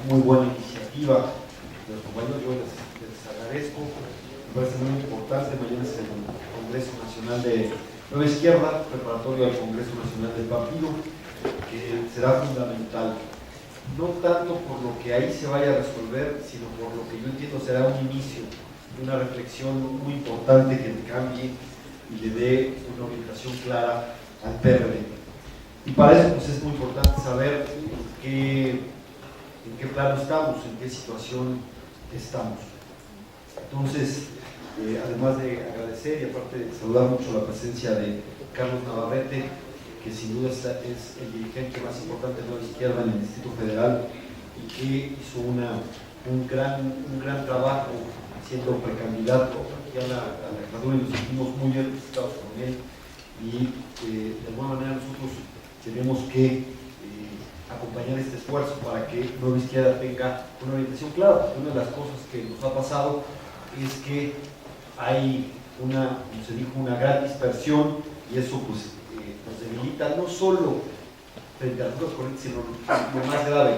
muy buena iniciativa de los compañeros, yo les agradezco, me parece muy importante. Mañana es el Congreso Nacional de Nueva Izquierda, preparatorio al Congreso Nacional del Partido, que será fundamental, no tanto por lo que ahí se vaya a resolver, sino por lo que yo entiendo será un inicio de una reflexión muy importante que cambie y le dé una orientación clara al PRD. Y para eso pues, es muy importante saber en qué plano estamos, en qué situación estamos. Entonces, además de agradecer y aparte de saludar mucho la presencia de Carlos Navarrete, que sin duda es el dirigente más importante de la izquierda en el Distrito Federal y que hizo un gran trabajo siendo precandidato aquí a la legislatura, y nos sentimos muy bien representados con él, y de alguna manera nosotros tenemos que acompañar este esfuerzo para que Nueva Izquierda tenga una orientación clara, porque una de las cosas que nos ha pasado es que hay como se dijo, una gran dispersión, y eso pues nos debilita no solo frente a las cosas correctas, sino lo más grave,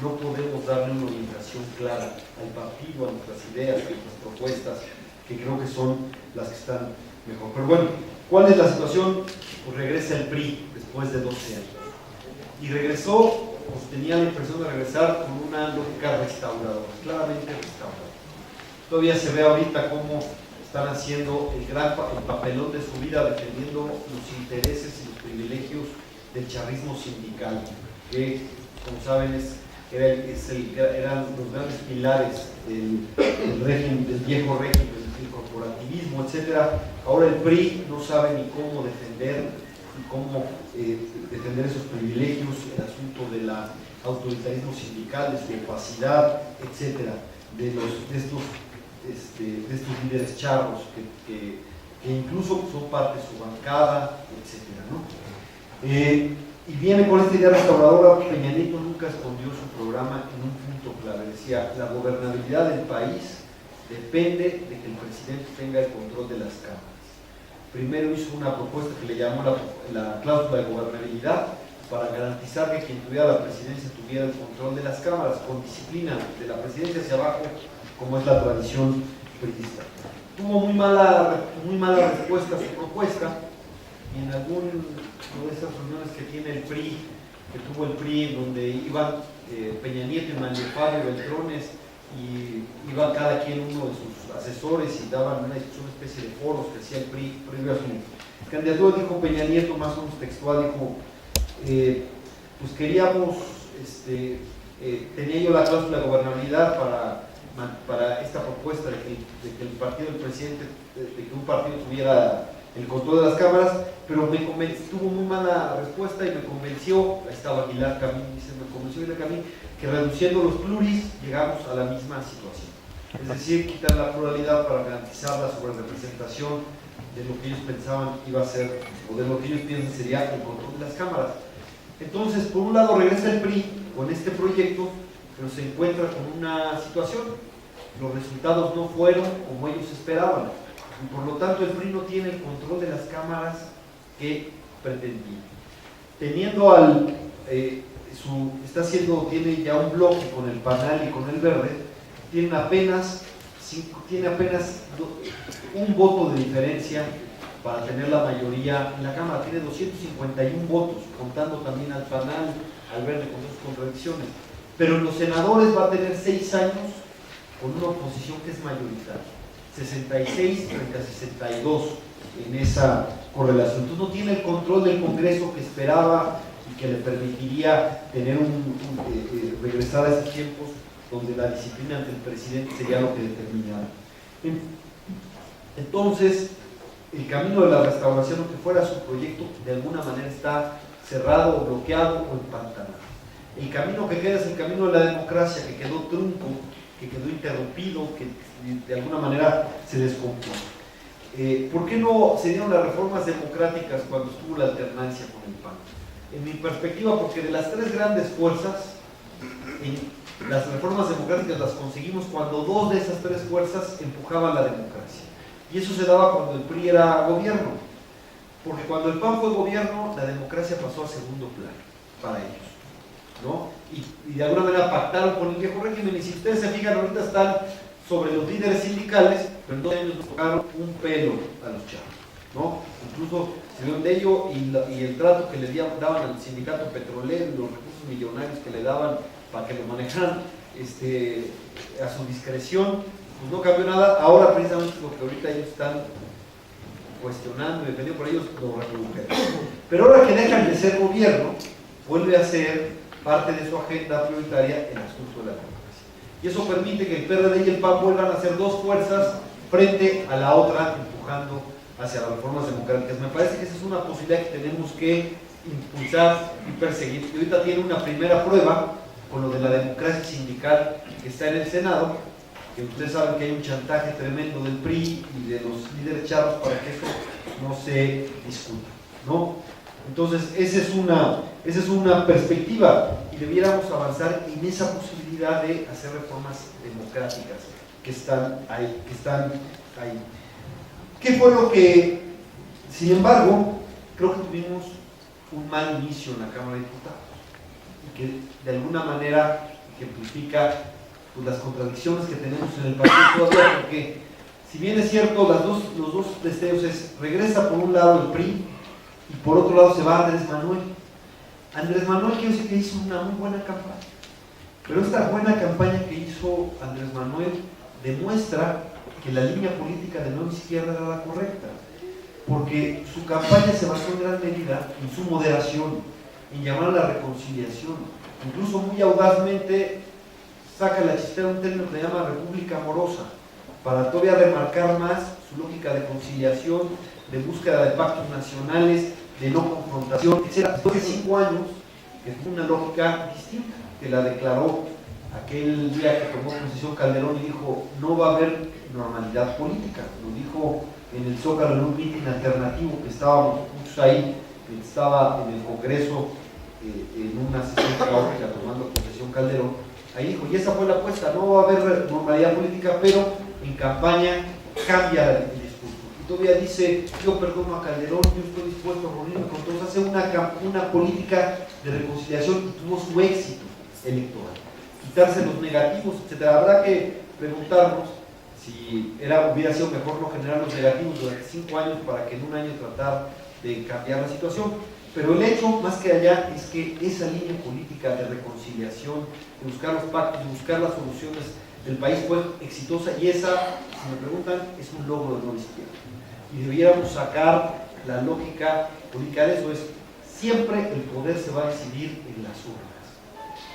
no podemos darle una orientación clara al partido, a nuestras ideas, a nuestras propuestas, que creo que son las que están mejor. Pero bueno, ¿cuál es la situación? Pues regresa el PRI después de 12 años. Y regresó, pues tenía la impresión de regresar con una lógica restauradora, claramente restauradora. Todavía se ve ahorita cómo están haciendo el papelón de su vida defendiendo los intereses y los privilegios del charrismo sindical, que, como saben, eran los grandes pilares del régimen, del viejo régimen, del corporativismo, etc. Ahora el PRI no sabe ni cómo defender esos privilegios, el asunto del autoritarismo sindical, de su opacidad, etcétera, de estos líderes charros que incluso son parte de su bancada, etcétera, ¿no? Y viene con esta idea restauradora. Peña Nieto nunca escondió su programa en un punto claro. Decía, la gobernabilidad del país depende de que el presidente tenga el control de las cámaras. Primero hizo una propuesta que le llamó la cláusula de gobernabilidad, para garantizar que quien tuviera la presidencia tuviera el control de las cámaras, con disciplina de la presidencia hacia abajo, como es la tradición priista. Tuvo muy mala respuesta a su propuesta, y en alguna de esas reuniones que tiene el PRI, que tuvo el PRI, donde iban Peña Nieto y Manuel Fabio Beltrones, y iba cada quien uno de sus asesores y daban una especie de foros que hacía el PRI previo a su candidatura. Dijo Peña Nieto, más o menos textual, dijo, pues queríamos, tenía yo la cláusula de gobernabilidad para esta propuesta de que el partido del presidente, de que un partido tuviera el control de las cámaras, pero tuvo muy mala respuesta y me convenció, ahí estaba Aguilar Camín, me convenció Aguilar Camín, que reduciendo los pluris llegamos a la misma situación. Es decir, quitar la pluralidad para garantizar la sobrerepresentación de lo que ellos pensaban iba a ser, o de lo que ellos piensan sería el control de las cámaras. Entonces, por un lado regresa el PRI con este proyecto, pero se encuentra con una situación. Los resultados no fueron como ellos esperaban, y por lo tanto el PRI no tiene el control de las cámaras que pretendía. Teniendo tiene ya un bloque con el PANAL y con el Verde, tiene apenas un voto de diferencia para tener la mayoría en la Cámara. Tiene 251 votos, contando también al PANAL, al Verde, con sus contradicciones. Pero en los senadores va a tener 6 años con una oposición que es mayoritaria, 66 frente a 62 en esa correlación. Entonces no tiene el control del Congreso que esperaba y que le permitiría tener regresar a esos tiempos donde la disciplina ante el presidente sería lo que determinara. Entonces, el camino de la restauración, aunque fuera su proyecto, de alguna manera está cerrado, bloqueado o empantanado. El camino que queda es el camino de la democracia, que quedó trunco, que quedó interrumpido, que de alguna manera se descompuso. ¿Por qué no se dieron las reformas democráticas cuando estuvo la alternancia con el PAN? En mi perspectiva, porque de las 3 grandes fuerzas, las reformas democráticas las conseguimos cuando 2 de esas 3 fuerzas empujaban la democracia. Y eso se daba cuando el PRI era gobierno, porque cuando el PAN fue gobierno, la democracia pasó a segundo plano para ellos. ¿no? Y de alguna manera pactaron con el viejo régimen, y si ustedes se fijan, ahorita están sobre los líderes sindicales, pero en 2 años no tocaron un pelo a los chavos, ¿no? Incluso se vio de ello y el trato que le daban al sindicato petrolero, los recursos millonarios que le daban para que lo manejaran a su discreción, pues no cambió nada. Ahora precisamente lo que ahorita ellos están cuestionando y defendiendo por ellos lo reprodujeron. Pero ahora que dejan de ser gobierno, vuelve a ser parte de su agenda prioritaria el asunto de la democracia. Y eso permite que el PRD y el PAN vuelvan a ser dos fuerzas frente a la otra, empujando hacia las reformas democráticas. Me parece que esa es una posibilidad que tenemos que impulsar y perseguir. Y ahorita tiene una primera prueba con lo de la democracia sindical que está en el Senado, que ustedes saben que hay un chantaje tremendo del PRI y de los líderes charros para que eso no se discuta, ¿no? Entonces, esa es una perspectiva, y debiéramos avanzar en esa posibilidad de hacer reformas democráticas que están ahí. ¿Qué fue lo que, sin embargo, creo que tuvimos un mal inicio en la Cámara de Diputados, y que de alguna manera ejemplifica pues, las contradicciones que tenemos en el país todavía? Porque si bien es cierto, los dos destellos es, regresa por un lado el PRI y por otro lado se va Andrés Manuel. Andrés Manuel, quiero decir que hizo una muy buena campaña, pero esta buena campaña que hizo Andrés Manuel demuestra que la línea política de Nueva Izquierda era la correcta, porque su campaña se basó en gran medida en su moderación, en llamar a la reconciliación, incluso muy audazmente saca la chistera un término que se llama república amorosa, para todavía remarcar más su lógica de conciliación, de búsqueda de pactos nacionales, de no confrontación, etc. Después de 5 años, que fue una lógica distinta, que la declaró aquel día que tomó posesión Calderón y dijo, no va a haber normalidad política. Lo dijo en el Zócalo, en un mitin alternativo que estábamos muchos ahí, que estaba en el Congreso, en una sesión caótica tomando posesión Calderón. Ahí dijo, y esa fue la apuesta, no va a haber normalidad política, pero en campaña cambia el discurso. Y todavía dice, yo perdono a Calderón, yo estoy dispuesto a reunirme con todos, hace una política de reconciliación y tuvo su éxito electoral. Quitarse los negativos, etc. Habrá que preguntarnos si hubiera sido mejor no generar los negativos durante 5 años para que en un año tratar de cambiar la situación. Pero el hecho, más que allá, es que esa línea política de reconciliación, de buscar los pactos, de buscar las soluciones del país fue exitosa, y esa, si me preguntan, es un logro de Nueva Izquierda. Y debiéramos sacar la lógica política de eso, es siempre el poder se va a decidir en las urnas.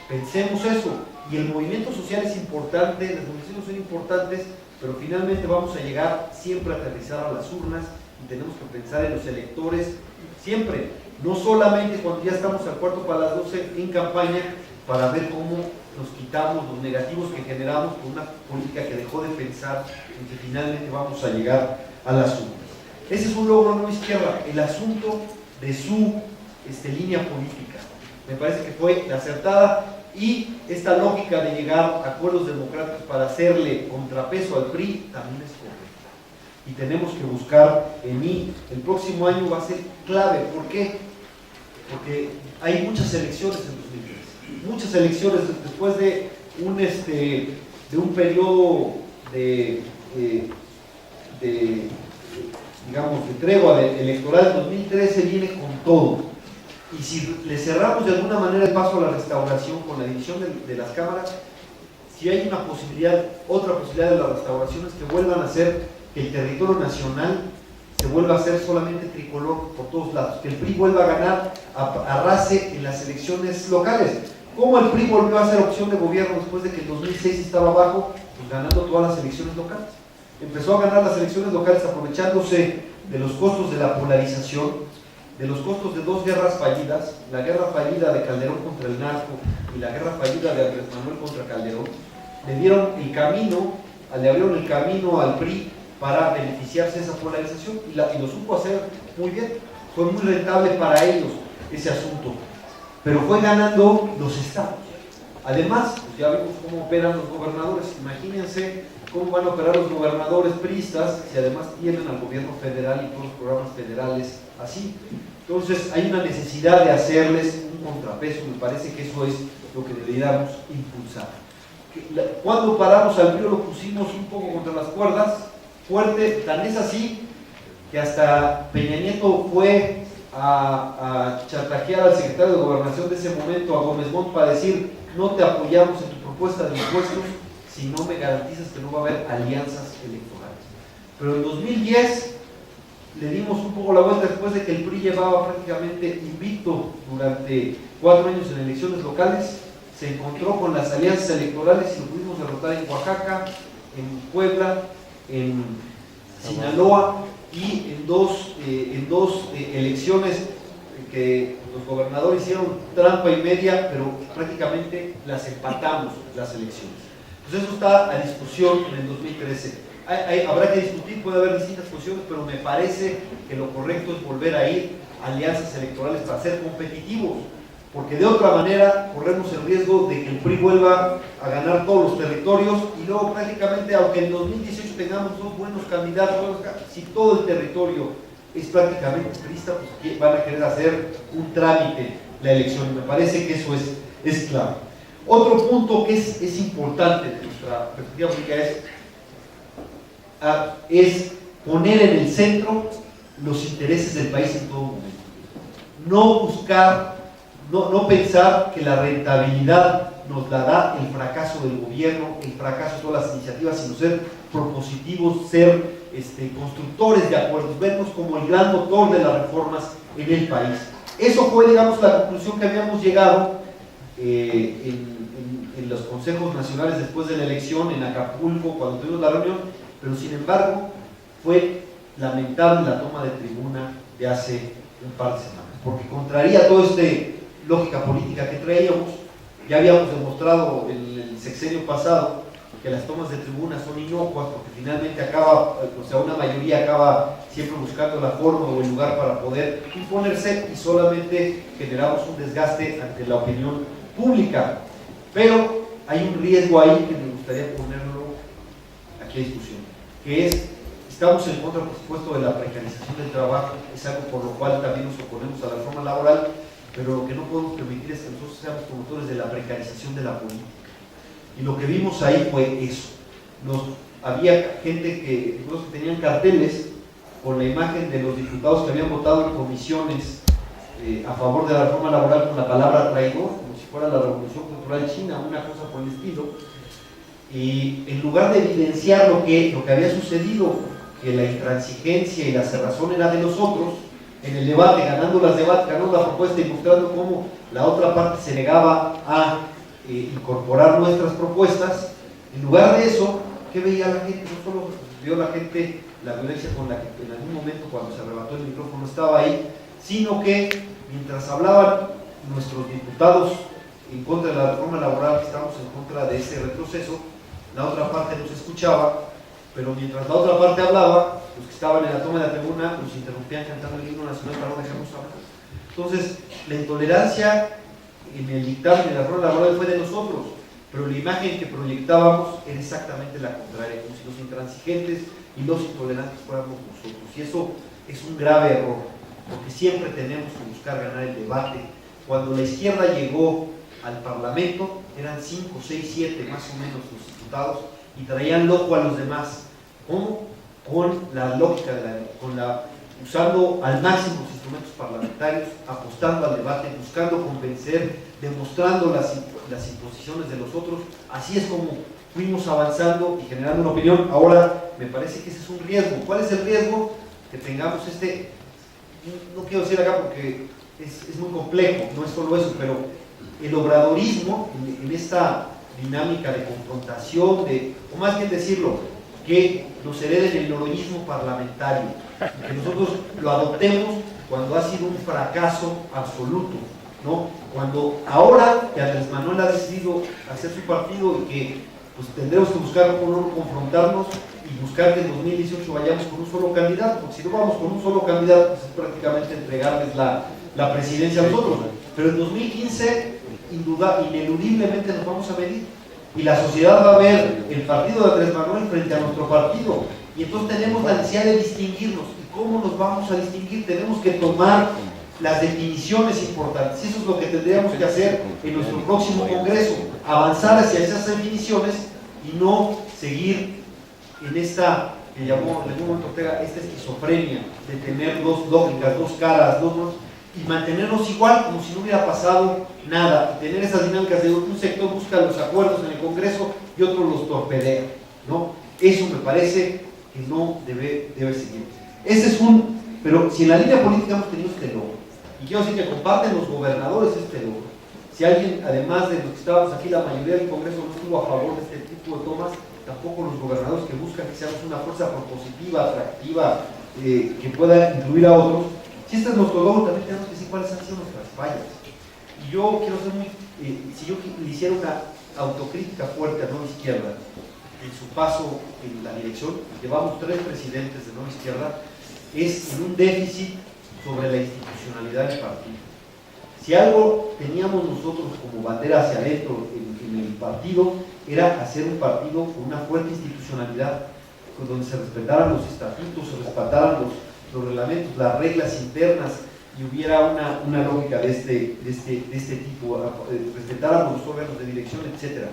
Pensemos eso, y el movimiento social es importante, las movilizaciones son importantes, pero finalmente vamos a llegar siempre a aterrizar a las urnas, y tenemos que pensar en los electores siempre, no solamente cuando ya estamos al cuarto para las 12 en campaña, para ver cómo nos quitamos los negativos que generamos con una política que dejó de pensar en que finalmente vamos a llegar a las urnas. Ese es un logro de Nueva Izquierda, el asunto de su línea política. Me parece que fue la acertada, y esta lógica de llegar a acuerdos democráticos para hacerle contrapeso al PRI también es correcta. Y tenemos que buscar el próximo año va a ser clave. ¿Por qué? Porque hay muchas elecciones en 2013. Muchas elecciones después de un periodo de tregua electoral. 2013 viene con todo, y si le cerramos de alguna manera el paso a la restauración con la división de las cámaras, si hay otra posibilidad de la restauración es que vuelvan a ser, que el territorio nacional se vuelva a ser solamente tricolor por todos lados, que el PRI vuelva a ganar, arrase en las elecciones locales. ¿Cómo el PRI volvió a ser opción de gobierno después de que en 2006 estaba abajo? Pues ganando todas las elecciones locales. Empezó a ganar las elecciones locales aprovechándose de los costos de la polarización, de los costos de 2 guerras fallidas, la guerra fallida de Calderón contra el narco y la guerra fallida de Andrés Manuel contra Calderón. Le abrieron el camino al PRI para beneficiarse de esa polarización, y lo supo hacer muy bien. Fue muy rentable para ellos ese asunto, pero fue ganando los estados. Además, pues ya vimos cómo operan los gobernadores. Imagínense cómo van a operar los gobernadores priistas si además tienen al gobierno federal y todos los programas federales así. Entonces hay una necesidad de hacerles un contrapeso, me parece que eso es lo que deberíamos impulsar. Cuando paramos al PRI lo pusimos un poco contra las cuerdas, fuerte, tan es así que hasta Peña Nieto fue a chantajear al secretario de Gobernación de ese momento, a Gómez Montt, para decir: no te apoyamos en tu propuesta de impuestos si no me garantizas que no va a haber alianzas electorales. Pero en 2010 le dimos un poco la vuelta después de que el PRI llevaba prácticamente invicto durante 4 años en elecciones locales. Se encontró con las alianzas electorales y lo pudimos derrotar en Oaxaca, en Puebla, en Sinaloa y en dos elecciones que los gobernadores hicieron trampa y media, pero prácticamente las empatamos las elecciones. Pues eso está a discusión en el 2013. Habrá que discutir, puede haber distintas posiciones, pero me parece que lo correcto es volver a ir a alianzas electorales para ser competitivos, porque de otra manera corremos el riesgo de que el PRI vuelva a ganar todos los territorios y luego prácticamente, aunque en 2018 tengamos 2 buenos candidatos, si todo el territorio es prácticamente priista, pues van a querer hacer un trámite la elección. Me parece que eso es clave. Otro punto que es importante de nuestra perspectiva política es poner en el centro los intereses del país en todo momento. No buscar, no pensar que la rentabilidad nos la da el fracaso del gobierno, el fracaso de todas las iniciativas, sino ser propositivos, ser constructores de acuerdos, vernos como el gran motor de las reformas en el país. Eso fue, digamos, la conclusión que habíamos llegado en los consejos nacionales después de la elección, en Acapulco, cuando tuvimos la reunión, pero sin embargo fue lamentable la toma de tribuna de hace un par de semanas, porque contraría toda esta lógica política que traíamos. Ya habíamos demostrado en el sexenio pasado que las tomas de tribuna son inocuas, porque finalmente una mayoría acaba siempre buscando la forma o el lugar para poder imponerse y solamente generamos un desgaste ante la opinión pública. Pero hay un riesgo ahí que me gustaría ponerlo aquí a discusión, que es: estamos en contra, por supuesto, de la precarización del trabajo, es algo por lo cual también nos oponemos a la reforma laboral, pero lo que no podemos permitir es que nosotros seamos promotores de la precarización de la política. Y lo que vimos ahí fue eso. Había gente que incluso tenían carteles con la imagen de los diputados que habían votado en comisiones a favor de la reforma laboral con la palabra traidor, como si fuera la Revolución Cultural China, una cosa por el estilo. Y en lugar de evidenciar lo que había sucedido, que la intransigencia y la cerrazón era de nosotros, en el debate, ganando la propuesta y mostrando cómo la otra parte se negaba a incorporar nuestras propuestas, en lugar de eso, ¿qué veía la gente? No solo vio la gente la violencia con la que en algún momento, cuando se arrebató el micrófono, estaba ahí, sino que mientras hablaban nuestros diputados en contra de la reforma laboral, que estamos en contra de ese retroceso, la otra parte nos escuchaba, pero mientras la otra parte hablaba, los que estaban en la toma de la tribuna nos interrumpían cantando el himno nacional para no dejarnos hablar. Entonces, la intolerancia en el dictamen de la reforma laboral fue de nosotros, pero la imagen que proyectábamos era exactamente la contraria, como si los intransigentes y los intolerantes fuéramos nosotros. Y eso es un grave error, porque siempre tenemos que buscar ganar el debate. Cuando la izquierda llegó al Parlamento, eran 5, 6, 7 más o menos los diputados, y traían loco a los demás. ¿Cómo? Con la lógica usando al máximo los instrumentos parlamentarios, apostando al debate, buscando convencer, demostrando las imposiciones de los otros. Así es como fuimos avanzando y generando una opinión. Ahora me parece que ese es un riesgo. ¿Cuál es el riesgo? Que tengamos no quiero decir acá porque es muy complejo, no es solo eso, pero el obradorismo en esta dinámica de confrontación, o más bien decirlo, que nos hereden el noroñismo parlamentario, que nosotros lo adoptemos cuando ha sido un fracaso absoluto, ¿no? Cuando ahora que Andrés Manuel ha decidido hacer su partido y que pues tendremos que buscar cómo confrontarnos y buscar que en 2018 vayamos con un solo candidato, porque si no vamos con un solo candidato, pues es prácticamente entregarles la presidencia a nosotros. Pero en 2015, ineludiblemente nos vamos a medir, y la sociedad va a ver el partido de Andrés Manuel frente a nuestro partido, y entonces tenemos la necesidad de distinguirnos. ¿Y ¿cómo nos vamos a distinguir? Tenemos que tomar las definiciones importantes. Eso es lo que tendríamos que hacer en nuestro próximo congreso, avanzar hacia esas definiciones y no seguir en esta, que llamó en algún momento Ortega, esta esquizofrenia de tener dos lógicas, dos caras, y mantenernos igual como si no hubiera pasado nada, y tener esas dinámicas de un sector busca los acuerdos en el Congreso y otro los torpedea, ¿no? Eso me parece que no debe seguir. Ese es pero si en la línea política hemos tenido este logro, y quiero decir que comparten los gobernadores este logro, si alguien, además de los que estábamos aquí, la mayoría del Congreso no estuvo a favor de este tipo de tomas, tampoco los gobernadores que buscan que seamos una fuerza propositiva, atractiva, que pueda incluir a otros. Si este es nuestro logro, también tenemos que decir cuáles han sido nuestras fallas. Y yo quiero ser si yo le hiciera una autocrítica fuerte a Nueva Izquierda en su paso en la dirección, llevamos 3 presidentes de Nueva Izquierda, es en un déficit sobre la institucionalidad del partido. Si algo teníamos nosotros como bandera hacia adentro en el partido, era hacer un partido con una fuerte institucionalidad, donde se respetaran los estatutos, se respetaran los reglamentos, las reglas internas, y hubiera una lógica de este tipo, respetáramos los órganos de dirección, etc.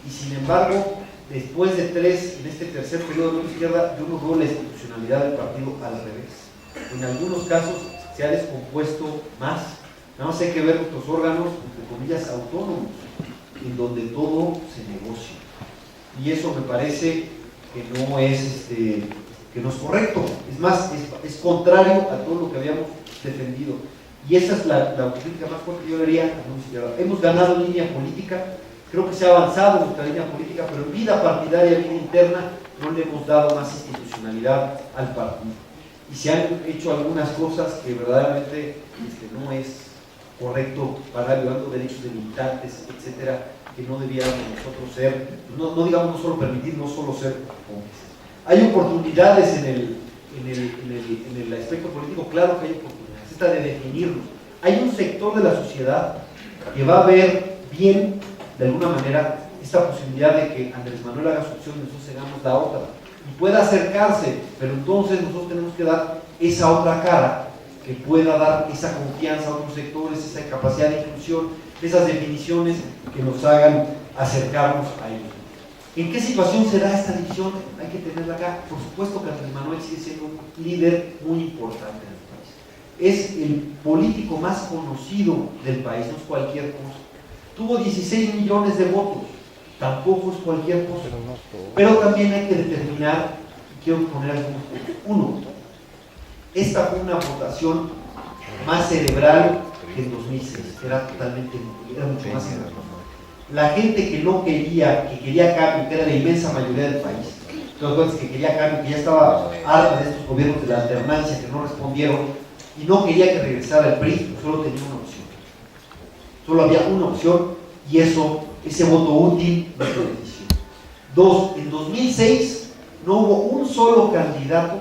Y sin embargo, después de 3, en este tercer periodo de la izquierda, yo no veo la institucionalidad del partido al revés. En algunos casos se ha descompuesto más. Nada más hay que ver nuestros órganos, entre comillas, autónomos, en donde todo se negocia. Y eso me parece que no es correcto. Es más, es contrario a todo lo que habíamos defendido. Y esa es la autocrítica más fuerte que yo diría a Nueva Izquierda. Hemos ganado en línea política, creo que se ha avanzado en nuestra línea política, pero en vida partidaria, vida interna, no le hemos dado más institucionalidad al partido. Y se han hecho algunas cosas que verdaderamente no es correcto para violando derechos de militantes, etcétera, que no debíamos nosotros ser, no digamos no solo permitir, no solo ser cómplices. Hay oportunidades en el aspecto político, claro que hay oportunidades, esta de definirnos. Hay un sector de la sociedad que va a ver bien, de alguna manera, esta posibilidad de que Andrés Manuel haga su opción y nosotros hagamos la otra, y pueda acercarse, pero entonces nosotros tenemos que dar esa otra cara, que pueda dar esa confianza a otros sectores, esa capacidad de inclusión, esas definiciones que nos hagan acercarnos a ellos. ¿En qué situación se da esta división? Hay que tenerla acá. Por supuesto que Andrés Manuel sigue siendo un líder muy importante en el país. Es el político más conocido del país, no es cualquier cosa. Tuvo 16 millones de votos, tampoco es cualquier cosa. Pero también hay que determinar, y quiero poner algunos puntos. Uno, esta fue una votación más cerebral que en 2006, era mucho más cerebral. La gente que no quería, que quería cambio, que era la inmensa mayoría del país, entonces que quería cambio, que ya estaba harta de estos gobiernos de la alternancia que no respondieron y no quería que regresara el PRI, solo tenía una opción. Solo había una opción y ese voto útil de decisión. 2, en 2006 no hubo un solo candidato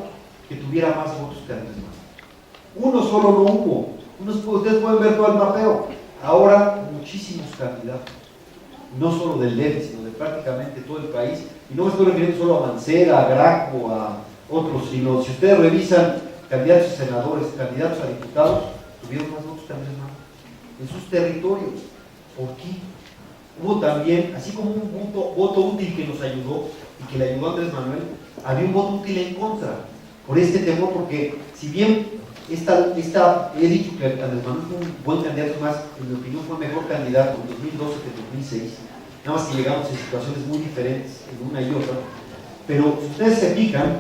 que tuviera más votos que Andrés Manuel. Uno solo no hubo. Ustedes pueden ver todo el mapeo. Ahora muchísimos candidatos. No solo del DF, sino de prácticamente todo el país. Y no me estoy refiriendo solo a Mancera, a Graco, a otros, sino si ustedes revisan candidatos a senadores, candidatos a diputados, tuvieron más votos que Andrés Manuel en sus territorios. ¿Por qué? Hubo también, así como un voto útil que nos ayudó y que le ayudó a Andrés Manuel, había un voto útil en contra, por este temor, porque si bien he dicho que Andrés Manuel fue un buen candidato, más, en mi opinión fue mejor candidato en 2012 que en 2006, nada más que llegamos en situaciones muy diferentes en una y otra, pero si ustedes se fijan,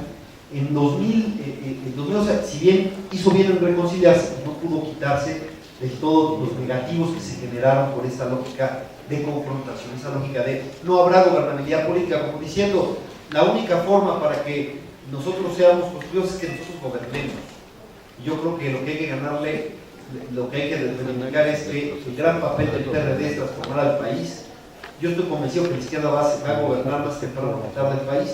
en 2012, si bien hizo bien en reconciliarse, no pudo quitarse de todos los negativos que se generaron por esta lógica de confrontación, esa lógica de no habrá gobernabilidad política, como diciendo, la única forma para que nosotros seamos construidos es que nosotros gobernemos. Y yo creo que lo que hay que ganarle, lo que hay que reivindicar es que el gran papel del PRD es transformar al país. Yo estoy convencido que la izquierda va a gobernar más temprano que tarde el país,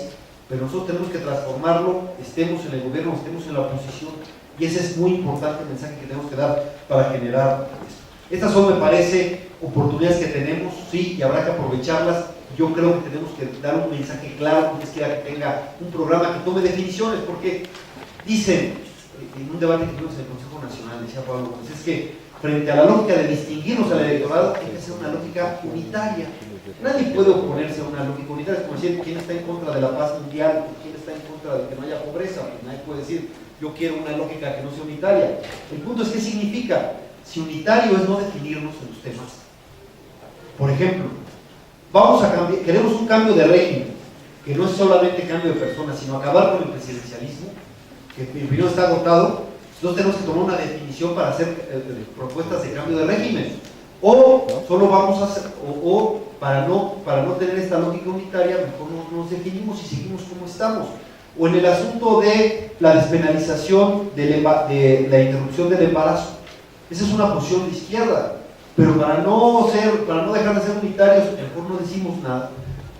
pero nosotros tenemos que transformarlo, estemos en el gobierno, estemos en la oposición, y ese es muy importante el mensaje que tenemos que dar para generar esto. Estas son, me parece, oportunidades que tenemos, sí, y habrá que aprovecharlas. Yo creo que tenemos que dar un mensaje claro, que quiera que tenga un programa que tome definiciones, porque dicen, en un debate que tuvimos en el Consejo Nacional, decía Pablo Gómez, es que frente a la lógica de distinguirnos al electorado, hay que hacer una lógica unitaria. Nadie puede oponerse a una lógica unitaria. Es como decir, ¿quién está en contra de la paz mundial? ¿Quién está en contra de que no haya pobreza? Pues nadie puede decir, yo quiero una lógica que no sea unitaria. El punto es, ¿qué significa? Si unitario es no definirnos en los temas. Por ejemplo, queremos un cambio de régimen, que no es solamente cambio de personas, sino acabar con el presidencialismo, que primero está agotado. Entonces tenemos que tomar una definición para hacer propuestas de cambio de régimen. O solo vamos a hacer, o para no tener esta lógica unitaria, mejor nos definimos y seguimos como estamos. O en el asunto de la despenalización de la interrupción del embarazo. Esa es una posición de izquierda, pero para no dejar de ser unitarios, mejor no decimos nada.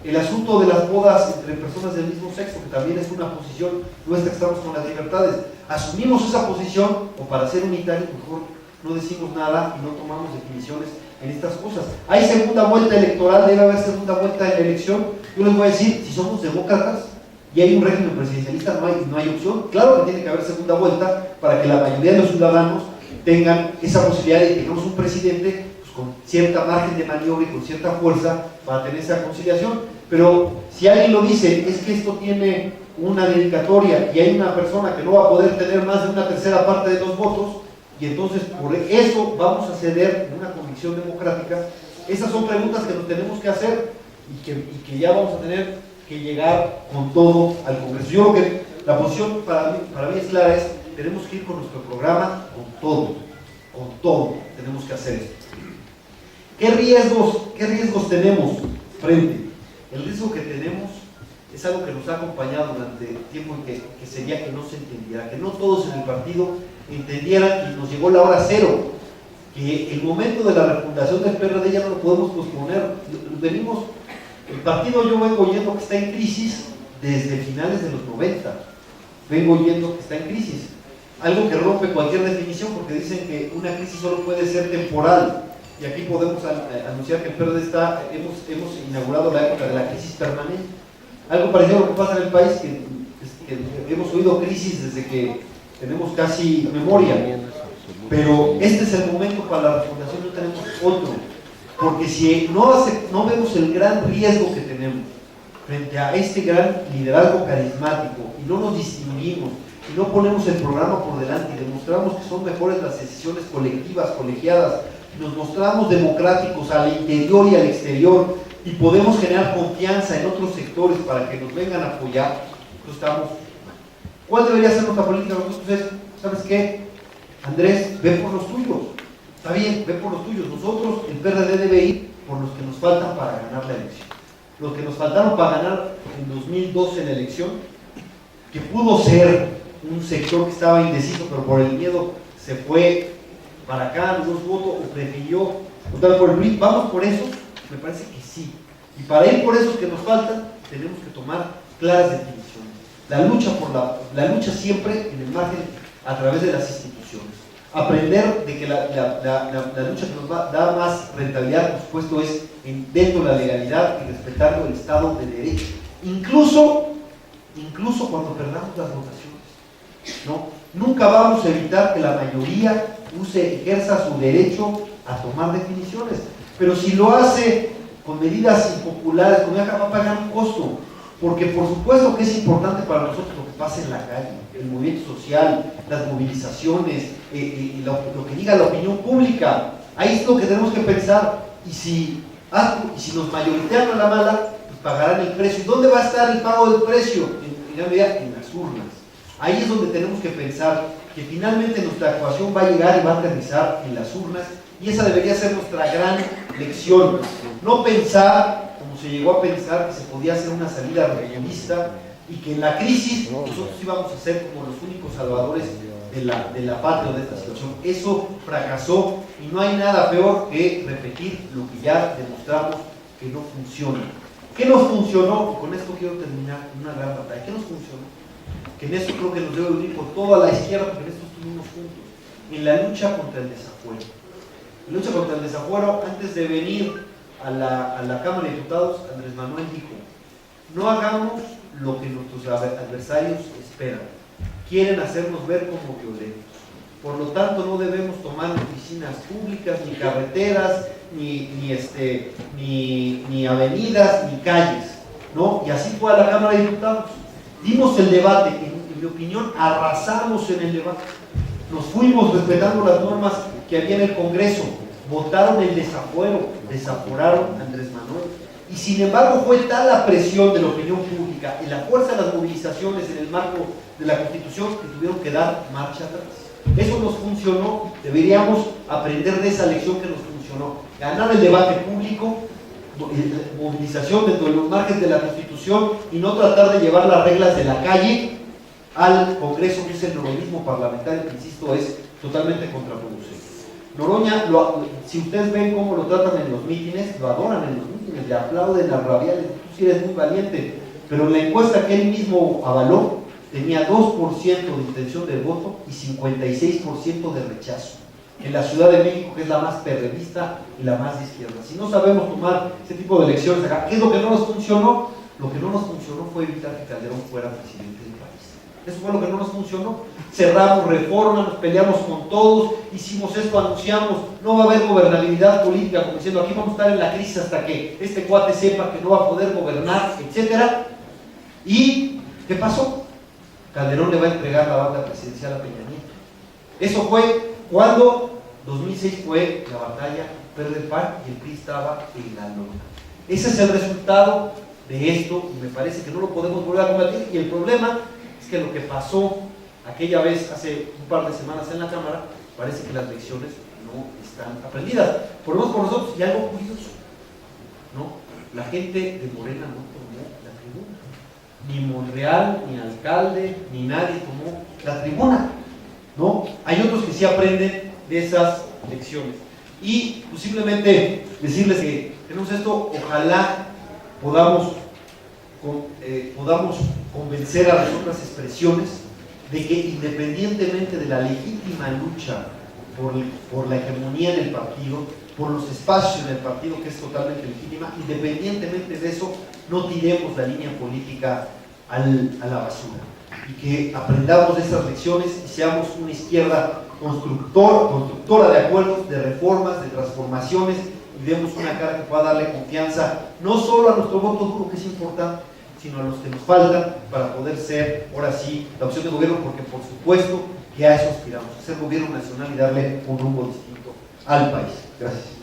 El asunto de las bodas entre personas del mismo sexo, que también es una posición nuestra, que estamos con las libertades. Asumimos esa posición, o para ser unitarios, mejor no decimos nada y no tomamos definiciones en estas cosas. Hay segunda vuelta electoral, debe haber segunda vuelta de la elección. Yo les voy a decir, si somos demócratas y hay un régimen presidencialista, no hay opción. Claro que tiene que haber segunda vuelta para que la mayoría de los ciudadanos tengan esa posibilidad de que tengamos un presidente pues, con cierta margen de maniobra y con cierta fuerza para tener esa conciliación. Pero si alguien lo dice, es que esto tiene una dedicatoria y hay una persona que no va a poder tener más de una tercera parte de los votos, y entonces por eso vamos a ceder en una convicción democrática. Esas son preguntas que nos tenemos que hacer y que ya vamos a tener que llegar con todo al Congreso. Yo creo que la posición para mí es clara, tenemos que ir con nuestro programa con todo tenemos que hacer esto. ¿Qué riesgos tenemos frente? El riesgo que tenemos es algo que nos ha acompañado durante tiempo en que sería que no se entendiera, que no todos en el partido entendieran, y nos llegó la hora cero, que el momento de la refundación del PRD ya no lo podemos posponer. El partido, yo vengo oyendo que está en crisis desde finales de los 90, vengo oyendo que está en crisis, algo que rompe cualquier definición, porque dicen que una crisis solo puede ser temporal, y aquí podemos anunciar que el PRD hemos inaugurado la época de la crisis permanente. Algo parecido a lo que pasa en el país, que hemos oído crisis desde que tenemos casi memoria, pero este es el momento para la refundación, no tenemos otro, porque si no vemos el gran riesgo que tenemos frente a este gran liderazgo carismático y no nos distinguimos y no ponemos el programa por delante y demostramos que son mejores las decisiones colectivas, colegiadas, nos mostramos democráticos al interior y al exterior y podemos generar confianza en otros sectores para que nos vengan a apoyar, ¿cuál debería ser nuestra política? Nosotros ¿sabes qué? Andrés, ve por los tuyos. Está bien, ve por los tuyos. Nosotros, el PRD debe ir por los que nos faltan para ganar la elección. Los que nos faltaron para ganar en 2012 la elección, que pudo ser un sector que estaba indeciso, pero por el miedo se fue para acá, no votó o prefirió votar por el PRI. Vamos por eso, me parece que sí. Y para ir por esos que nos faltan, tenemos que tomar claras definiciones. La lucha siempre en el margen, a través de las instituciones. Aprender de que la lucha que nos da más rentabilidad, por supuesto, es dentro de la legalidad y respetando el Estado de Derecho. Incluso cuando perdamos las votaciones, ¿no? Nunca vamos a evitar que la mayoría ejerza su derecho a tomar definiciones, pero si lo hace con medidas impopulares, va a pagar un costo, porque por supuesto que es importante para nosotros lo que pasa en la calle, el movimiento social, las movilizaciones, lo que diga la opinión pública. Ahí es lo que tenemos que pensar, y si nos mayoritean a la mala, pues pagarán el precio. ¿Y dónde va a estar el pago del precio? En las urnas. Ahí es donde tenemos que pensar que finalmente nuestra actuación va a llegar y va a aterrizar en las urnas, y esa debería ser nuestra gran lección. No pensar, como se llegó a pensar, que se podía hacer una salida regionalista y que en la crisis nosotros íbamos a ser como los únicos salvadores de la patria de esta situación. Eso fracasó, y no hay nada peor que repetir lo que ya demostramos que no funciona. ¿Qué nos funcionó? Y con esto quiero terminar una gran batalla. ¿Qué nos funcionó? Que en esto creo que nos debe unir por toda la izquierda, porque en esto estuvimos juntos, en la lucha contra el desafuero. En la lucha contra el desafuero, antes de venir a la Cámara de Diputados, Andrés Manuel dijo: no hagamos lo que nuestros adversarios esperan, quieren hacernos ver como violentos. Por lo tanto, no debemos tomar oficinas públicas, ni carreteras, ni avenidas, ni calles, ¿no? Y así fue a la Cámara de Diputados. Dimos el debate, en mi opinión, arrasamos en el debate. Nos fuimos respetando las normas que había en el Congreso, votaron el desafuero, desaforaron a Andrés Manuel. Y sin embargo fue tal la presión de la opinión pública y la fuerza de las movilizaciones en el marco de la Constitución que tuvieron que dar marcha atrás. Eso nos funcionó, deberíamos aprender de esa lección que nos funcionó. Ganar el debate público, movilización dentro de los márgenes de la Constitución y no tratar de llevar las reglas de la calle al Congreso, que es el noroñismo parlamentario, que insisto es totalmente contraproducente. Noroña, si ustedes ven cómo lo tratan en los mítines, lo adoran en los mítines, le aplauden a rabiales, tú sí eres muy valiente, pero en la encuesta que él mismo avaló, tenía 2% de intención de voto y 56% de rechazo. En la Ciudad de México, que es la más perredista y la más de izquierda. Si no sabemos tomar ese tipo de elecciones acá, ¿qué es lo que no nos funcionó? Lo que no nos funcionó fue evitar que Calderón fuera presidente del país. Eso fue lo que no nos funcionó. Cerramos Reforma, nos peleamos con todos, hicimos esto, anunciamos, no va a haber gobernabilidad política, como diciendo, aquí vamos a estar en la crisis hasta que este cuate sepa que no va a poder gobernar, etc. ¿Y qué pasó? Calderón le va a entregar la banda presidencial a Peña Nieto. Eso fue cuando 2006 fue la batalla PRD-PAN y el PRI estaba en la lona. Ese es el resultado de esto y me parece que no lo podemos volver a combatir. Y el problema es que lo que pasó aquella vez, hace un par de semanas en la Cámara, parece que las lecciones no están aprendidas. Por lo menos por nosotros, y algo curioso, ¿no? La gente de Morena no tomó la tribuna. Ni Monreal, ni alcalde, ni nadie tomó la tribuna, ¿no? Hay otros que sí aprenden de esas lecciones. Y pues, simplemente decirles que tenemos esto, ojalá podamos convencer a las otras expresiones de que independientemente de la legítima lucha por la hegemonía en el partido, por los espacios en el partido, que es totalmente legítima, independientemente de eso, no tiremos la línea política a la basura, y que aprendamos de esas lecciones y seamos una izquierda constructora de acuerdos, de reformas, de transformaciones, y demos una cara que pueda darle confianza no solo a nuestro voto duro, que es importante, sino a los que nos faltan para poder ser, ahora sí, la opción de gobierno, porque por supuesto que a eso aspiramos, a ser gobierno nacional y darle un rumbo distinto al país. Gracias.